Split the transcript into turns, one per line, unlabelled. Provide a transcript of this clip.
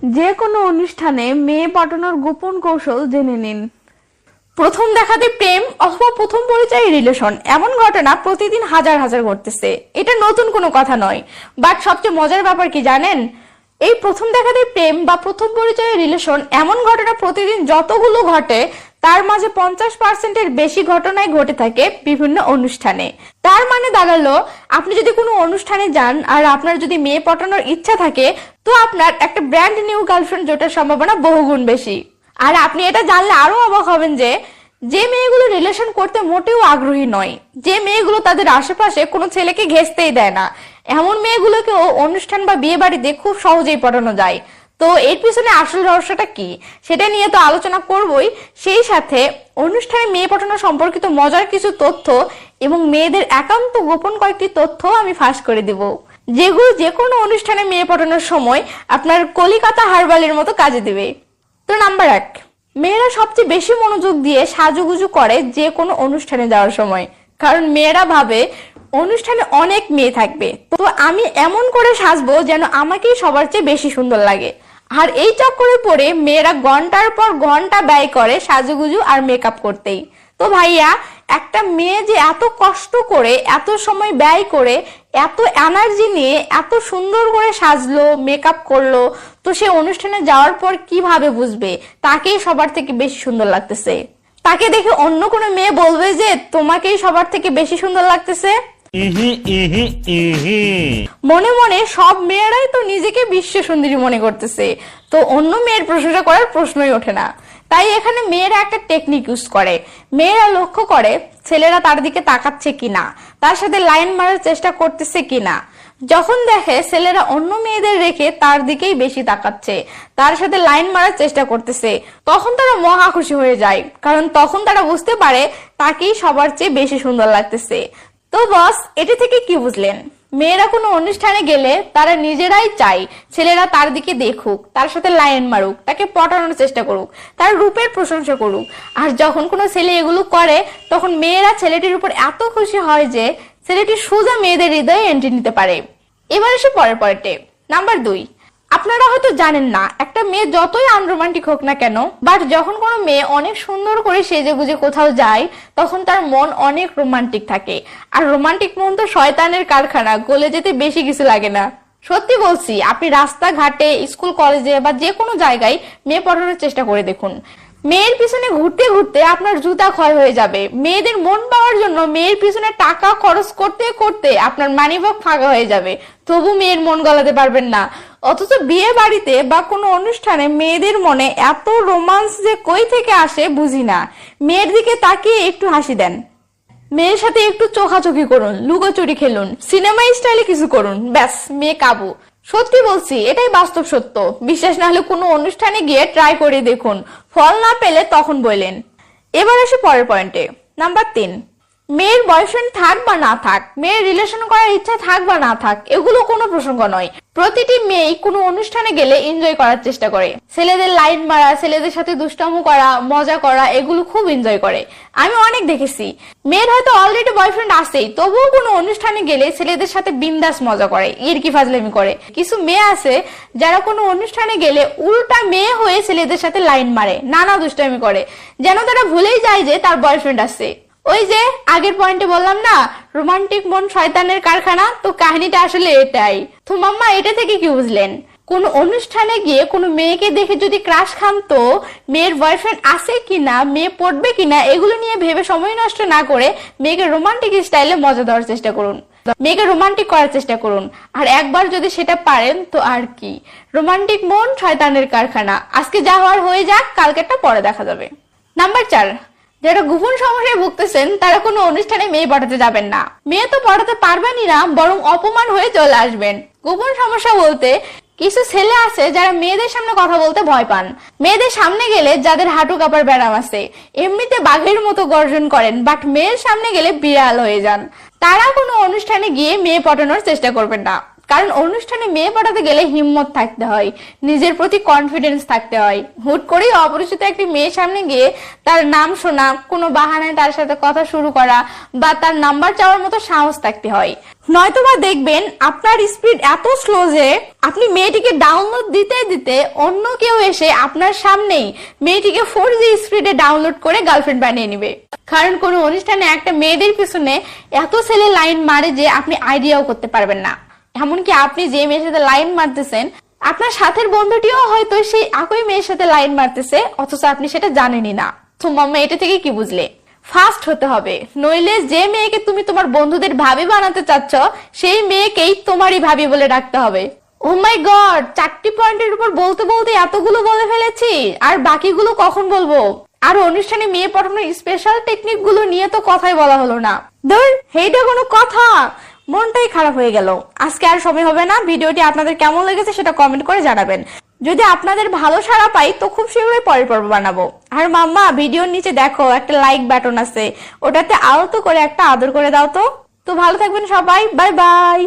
যে কোনো অনুষ্ঠানে মেয়ে পটানোর গোপন কৌশল জেনে নিন। প্রথম দেখাতে প্রেম অথবা প্রথম পরিচয় রিলেশন, এমন ঘটনা প্রতিদিন হাজার হাজার ঘটতেছে। এটা নতুন কোনো কথা নয়, বাট সবচেয়ে মজার ব্যাপার কি জানেন? এই প্রথম দেখাতে প্রেম বা প্রথম পরিচয়ের রিলেশন এমন ঘটনা প্রতিদিন যতগুলো ঘটে তার মাঝে 50%-এর বেশি ঘটনাই ঘটে থাকে বিভিন্ন অনুষ্ঠানে। তার মানে দাঁড়ালো, আপনি যদি কোনো অনুষ্ঠানে যান আর আপনার যদি মেয়ে পটানোর ইচ্ছা থাকে, তো আপনার একটা ব্র্যান্ড নিউ গার্লফ্রেন্ড জোটার সম্ভাবনা বহুগুণ বেশি। আর আপনি এটা জানলে আরো অবাক হবেন যে মেয়েগুলো রিলেশন করতে মোটেও আগ্রহী নয়, যে মেয়েগুলো তাদের আশেপাশে কোনো ছেলেকে ঘেঁচতেই দেয় না, এমন মেয়েগুলোকেও অনুষ্ঠান বা বিয়ে বাড়িতে খুব সহজেই পটানো যায়। তো এর পিছনে আসল রহস্যটা কি, সেটা নিয়ে তো আলোচনা করবই। সেই সাথে অনুষ্ঠানে মেয়ে পটানো সম্পর্কিত মজার কিছু তথ্য এবং মেয়েদের একান্ত গোপন কয়েকটি তথ্য আমি ফাঁস করে দিব, যেগুলো যে কোনো অনুষ্ঠানে মেয়ে পটানোর সময় আপনার কলিকাতা হারবালের মতো কাজে দিবে। তো নাম্বার 1, মেয়েরা সবচেয়ে বেশি মনোযোগ দিয়ে সাজুগুজু করে যে কোনো অনুষ্ঠানে যাওয়ার সময়, কারণ মেয়েরা ভাবে অনুষ্ঠানে অনেক মেয়ে থাকবে, তো আমি এমন করে সাজবো যেন আমাকেই সবার চেয়ে বেশি সুন্দর লাগে। আর এই চক্করে পড়ে মেয়েরা ঘন্টার পর ঘন্টা ব্যয় করে সাজুগুজু আর মেকআপ করতেই। তো ভাইয়া, একটা মেয়ে যে এত কষ্ট করে, এত সময় ব্যয় করে, এত এনার্জি নিয়ে এত সুন্দর করে সাজলো, মেকআপ করলো, তো সে অনুষ্ঠানে যাওয়ার পর কিভাবে বুঝবে তাকেই সবার থেকে বেশি সুন্দর লাগতেছে? তাকে দেখে অন্য কোনো মেয়ে বলবে যে তোমাকেই সবার থেকে বেশি সুন্দর লাগতেছে? মনে মনে সব মেয়েরাই তো নিজেকে বিশ্ব সুন্দরী মনে করতেছে, তো অন্য মেয়ের প্রশংসা করার প্রশ্নই ওঠে না। তাই এখানে মেয়েরা একটা টেকনিক ইউজ করে। মেয়েরা লক্ষ্য করে ছেলেরা তার দিকে তাকাচ্ছে কিনা, তার সাথে লাইন মারার চেষ্টা করতেছে কিনা। যখন দেখে ছেলেরা অন্য মেয়েদের রেখে তার দিকেই বেশি তাকাচ্ছে, তার সাথে লাইন মারার চেষ্টা করতেছে, তখন তারা মহা খুশি হয়ে যায়, কারণ তখন তারা বুঝতে পারে তাকেই সবার চেয়ে বেশি সুন্দর লাগতেছে। তো বস, এটি থেকে কি বুঝলেন? মেয়েরা কোনো অনুষ্ঠানে গেলে তারা নিজেরাই চায় ছেলেরা তার দিকে দেখুক, তার সাথে লাইন মারুক, তাকে পটানোর চেষ্টা করুক, তার রূপের প্রশংসা করুক। আর যখন কোনো ছেলে এগুলো করে, তখন মেয়েরা ছেলেটির উপর এত খুশি হয় যে ছেলেটি সোজা মেয়েদের হৃদয়ে এন্ট্রি নিতে পারে। এবার এসে পরের পয়েন্টে, নাম্বার 2। আপনারা হয়তো জানেন না, একটা মেয়ে যতই আনরোমান্টিক হোক না কেন, বাট যখন কোনো মেয়ে অনেক সুন্দর করে সেজে গুজে কোথাও যায়, তখন তার মন অনেক রোমান্টিক থাকে। আর রোমান্টিক মন তো শয়তানের কারখানা, গলে যেতে বেশি কিছু লাগে না। সত্যি বলছি, আপনি রাস্তাঘাটে, স্কুল কলেজে বা যে কোনো জায়গায় মেয়ে পটানোর চেষ্টা করে দেখুন, মেয়ের পিছনে ঘুরতে ঘুরতে আপনার জুতা ক্ষয় হয়ে যাবে। মেয়েদের মন পাওয়ার জন্য মেয়ের পিছনে টাকা খরচ করতে করতে আপনার মানিব্যাগ ফাঁকা হয়ে যাবে, তবু মেয়ের মন গলাতে পারবেন না। অথচ বিয়ে বাড়িতে বা কোনো অনুষ্ঠানে মেয়েদের মনে এত রোমান্স যে কই থেকে আসে বুঝি না। মেয়ের দিকে তাকিয়ে একটু হাসি দেন, মেয়ের সাথে একটু চোখাচোখি করুন, লুকোচুরি খেলুন, সিনেমা স্টাইলে কিছু করুন, ব্যাস মেয়ে কাবু। সত্যি বলছি, এটাই বাস্তব সত্য। বিশ্বাস না হলে কোনো অনুষ্ঠানে গিয়ে ট্রাই করে দেখুন, ফল না পেলে তখন বললেন। এবার আসে পরের পয়েন্টে, নাম্বার 3। মেয়ের বয়ফ্রেন্ড থাক বা না থাক, মেয়ের রিলেশন করার ইচ্ছা থাক বা না থাক, এগুলো কোনো প্রসঙ্গ নয়। প্রতিটি মেয়েই কোনো অনুষ্ঠানে গেলে এনজয় করার চেষ্টা করে। ছেলেদের লাইন মারা, ছেলেদের সাথে দুষ্টামো করা, মজা করা, এগুলো খুব এনজয় করে। আমি অনেক দেখেছি, মেয়ের হয়তো অলরেডি বয়ফ্রেন্ড আছেই, তবুও কোনো অনুষ্ঠানে গেলে ছেলেদের সাথে বিন্দাস মজা করে, ইরকি ফাজলামি করে। কিছু মেয়ে আছে যারা কোনো অনুষ্ঠানে গেলে উল্টা মেয়ে হয়ে ছেলেদের সাথে লাইন মারে, নানা দুষ্টামি করে, যেন তারা ভুলেই যায় যে তার বয়ফ্রেন্ড আছে। ওই যে আগের পয়েন্টে বললাম না, রোমান্টিক মন শয়তানের কারখানা, তো কাহিনীটা আসলে এটাই। তো মাম্মা, এটা থেকে কি বুঝলেন? কোন অনুষ্ঠানে গিয়ে কোনো মেয়েকে দেখে যদি ক্রাশ খান, তো মেয়ের বয়ফ্রেন্ড আছে কিনা, মেয়ে পড়বে কিনা, এগুলো নিয়ে ভেবে সময় নষ্ট না করে মেয়েকে রোমান্টিক স্টাইলে মজা দেওয়ার চেষ্টা করুন, মেয়েকে রোমান্টিক করার চেষ্টা করুন। আর একবার যদি সেটা পারেন তো আর কি, রোমান্টিক মন শয়তানের কারখানা। আজকে যা হওয়ার হয়ে যাক, কালকেরটা পরে দেখা যাবে। নাম্বার 4, যারা গোপন সমস্যায় ভুগতেছেন তারা কোনো অনুষ্ঠানে মেয়ে পটাতে যাবেন না। মেয়ে তো পটাতে পারবেনই না, বরং অপমান হয়ে চলে আসবেন। গোপন সমস্যা বলতে কিছু ছেলে আছে যারা মেয়েদের সামনে কথা বলতে ভয় পান। মেয়েদের সামনে গেলে যাদের হাঁটু কাঁপার ব্যারাম আছে, এমনিতে বাঘের মতো গর্জন করেন, বাট মেয়ের সামনে গেলে বিড়াল হয়ে যান। তারা কোনো অনুষ্ঠানে গিয়ে মেয়ে পটানোর চেষ্টা করবেন না, কারণ অনুষ্ঠানে মেয়ে পটাতে গেলে হিম্মত থাকতে হয়, নিজের প্রতি কনফিডেন্স থাকতে হয়। হুট করেই অপরিচিত একটি মেয়ের সামনে গিয়ে তার নাম শোনা, কোনো বাহানায় তার সাথে কথা শুরু করা বা তার নাম্বার চাওয়ার মতো সাহস থাকতে হয়। নয়তোবা দেখবেন আপনার স্পিড এত স্লো যে আপনি মেয়েটিকে ডাউনলোড দিতে দিতে অন্য কেউ এসে আপনার সামনেই মেয়েটিকে 4G স্পিডে ডাউনলোড করে গার্লফ্রেন্ড বানিয়ে নিবে। কারণ কোনো অনুষ্ঠানে একটা মেয়েদের পিছনে এত ছেলে লাইন মারে যে আপনি আইডিয়াও করতে পারবেন না। এমনকি আপনি যে মেয়ের সাথে লাইন মারতেছেন আপনার সাথের বন্ধুটিও হয়তো সেই একই মেয়ের সাথে লাইন মারতেছে, অথচ আপনি সেটা জানেনই না। তো মাম্মা এটা থেকে কি বুঝলে? ফাস্ট হতে হবে, নইলে যে মেয়েকে তুমি তোমার বন্ধুদের ভাবি বানাতে চাচ্ছ সেই মেয়েকেই তোমারই ভাবি বলে ডাকতে হবে। ও মাই গড, 4টি পয়েন্টের উপর বলতে বলতে এতগুলো বলে ফেলেছি, আর বাকিগুলো কখন বলবো? আর অনুষ্ঠানে মেয়ে পাঠানোর স্পেশাল টেকনিক গুলো নিয়ে তো কথাই বলা হলো না। ধর, এইটা কোনো কথা? মনটাই খারাপ হয়ে গেল। আজকে আর সময় হবে না। ভিডিওটি আপনাদের কেমন লেগেছে সেটা কমেন্ট করে জানাবেন। যদি আপনাদের ভালো সাড়া পাই তো খুব শীঘ্রই পরের পর্ব বানাবো। আর মাম্মা, ভিডিওর নিচে দেখো একটা লাইক বাটন আছে, ওটাতে আলতো করে একটা আদর করে দাও তো। তো ভালো থাকবেন সবাই, বাই বাই।